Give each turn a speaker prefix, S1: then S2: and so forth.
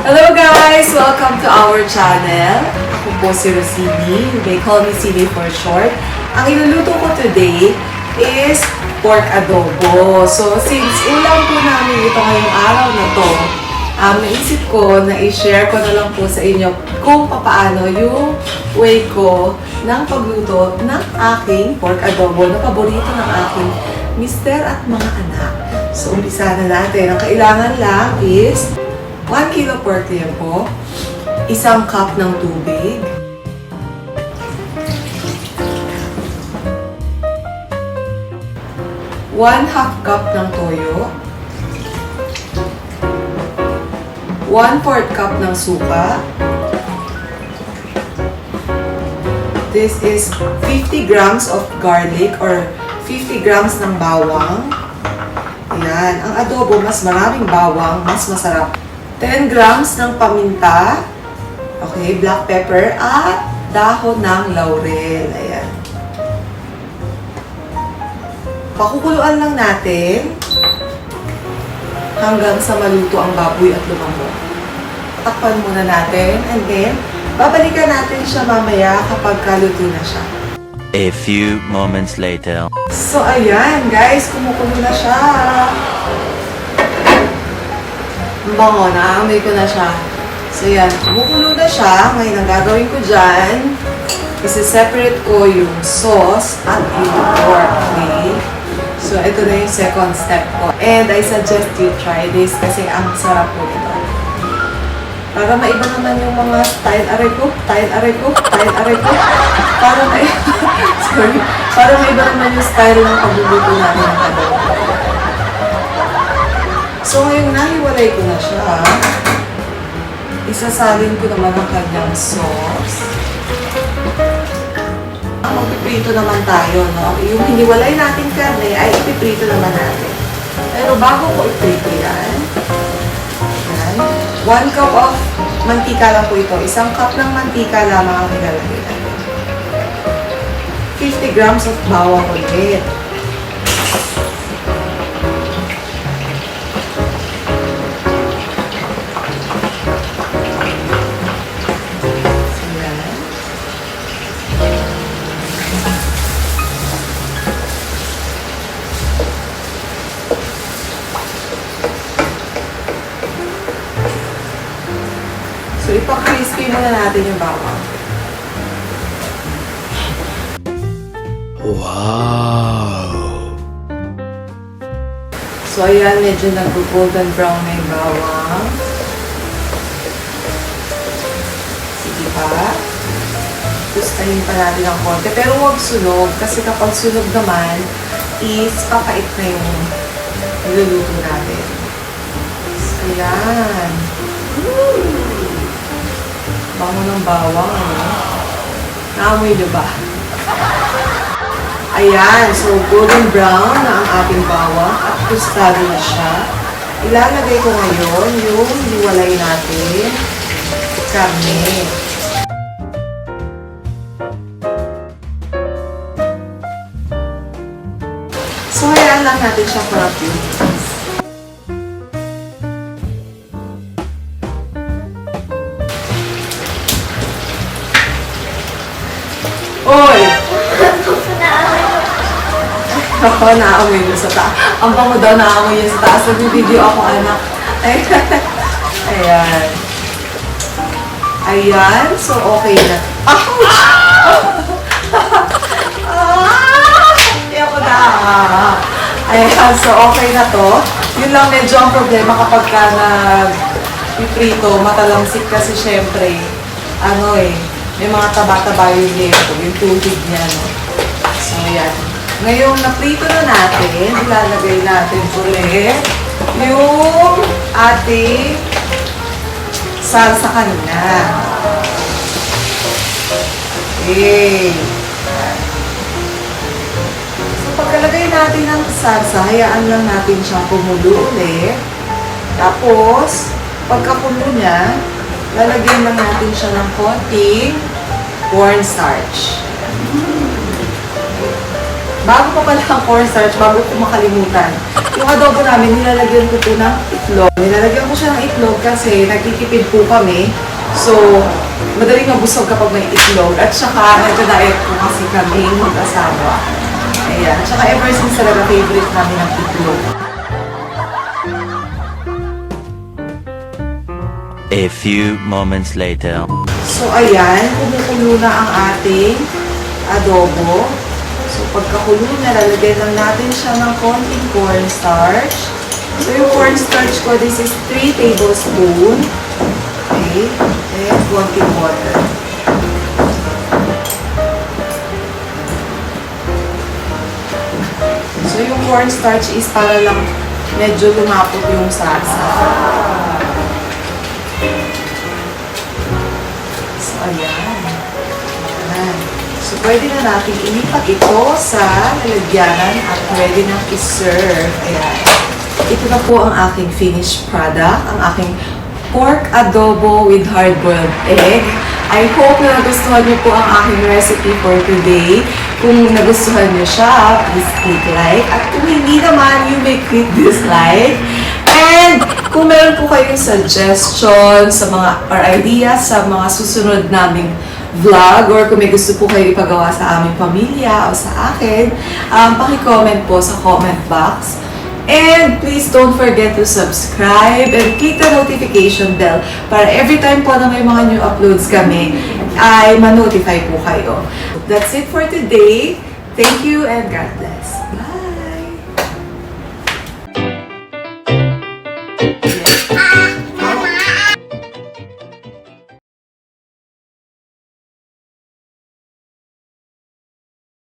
S1: Hello guys! Welcome to our channel. Ako po si Luxini. They call me Cini for short. Ang iluluto ko today is pork adobo. So since ulam po namin ito ngayong araw na to, naisip ko na i-share ko na lang po sa inyo kung paano yung way ko ng pagluto ng aking pork adobo na paborito ng aking mister at mga anak. So umpisa na natin. Ang kailangan lang is 1 kilo pork liempo, isang cup ng tubig, ½ cup ng toyo, 1/4 cup ng suka. This is 50 grams of garlic or 50 grams ng bawang. Ayan. Ang adobo, mas maraming bawang, mas masarap. 10 grams ng paminta, okay, black pepper, at dahon ng laurel. Ayan. Pakukuluan lang natin hanggang sa maluto ang baboy at lumambot. Takpan muna natin and then babalikan natin siya mamaya kapag kaluto na siya.
S2: A few moments later.
S1: So ayan guys, kumukulo na siya. Ang bango, naamoy ko na siya. So yan, kumukulo na siya. Ngayon ang gagawin ko dyan, isi-separate ko yung sauce at yung pork, okay? So ito na yung second step ko. And I suggest you try this kasi ang sarap po ito. Para maiba naman yung mga style aray ko. Para maiba naman yung style ng pagluluto namin ng adobo. So ngayon nahiwalay ko na siya. Isasalin ko naman ang kanyang sauce. Magpiprito naman tayo, no? Yung hiniwalay natin karne ay ipiprito naman natin. Pero bago ko iprito yan, 1 cup of mantika lang po ito. Isang cup ng mantika lamang ang ilalagay natin. 50 grams of bawang ulit. So, ipa-crispy muna natin yung bawang.
S2: Wow!
S1: So, ayan, medyo nag-golden brown na yung bawang. Sige pa. Gustahin pa natin ng konti. Pero huwag sunog, kasi kapag sunog naman, is papait na yung niluluto natin. So, ayan. Bango ng bawang, ano? Naamoy nyo ba? Ayan, so golden brown na ang ating bawang at tostado na siya. Ilalagay ko ngayon yung hiwalay natin karne. So, hayaan lang natin siya for a few minutes. Oy! Ako, naamoy mo sa taas. Ang bango daw, naamoy yun sa taas. Nag-video ako, anak. Ayan. Ayan. So, okay na. Hindi ako na. Ayan. So, okay na to. Yun lang medyo ang problema kapag ka nag-prito, matalamsik kasi syempre, may mga taba-taba yung liempo, yung tubig niya, no? So, ayan. Ngayong naprito na natin, ilalagay natin ulit yung ating salsa kanina. Okay. So, pagkalagay natin ng salsa, hayaan lang natin siyang kumulo ulit. Tapos, pagkakulo niya, lalagyan lang natin siya ng konting cornstarch. Bago pa pala ang cornstarch, bago ko makalimutan, Yung adobo namin, nilalagyan ko po ng itlog. Nilalagyan ko siya ng itlog kasi nagtitipid po kami. So, madaling mabusog kapag may itlog. At saka, nagda-diet po kasi kami mag-asawa. Ayan. At saka, ever since talaga favorite namin ang itlog.
S2: A few moments later.
S1: So, ayan. Kumukulo na ang ating adobo. So, pagkakulo na, lalagyan lang natin siya ng konting cornstarch. So, yung cornstarch ko, this is 3 tablespoons. Okay. And konting water. So, yung cornstarch is para lang medyo lumapot yung sasa. So, ayan. Ayan. So, pwede na natin ilipat ito sa lalagyanan at pwede nang i-serve. Ayan. Ito na po ang aking finished product, ang aking pork adobo with hard-boiled egg. I hope na nagustuhan niyo po ang aking recipe for today. Kung nagustuhan niyo siya, please click like. At kung hindi naman, you may click dislike. And kung meron po kayong suggestion sa mga or ideas sa mga susunod naming vlog or kung may gusto po kayo ipagawa sa aming pamilya o sa akin, paki-comment po sa comment box. And please don't forget to subscribe and click the notification bell para every time po na may mga new uploads kami, ay ma-notify po kayo. That's it for today. Thank you and God bless. Bye!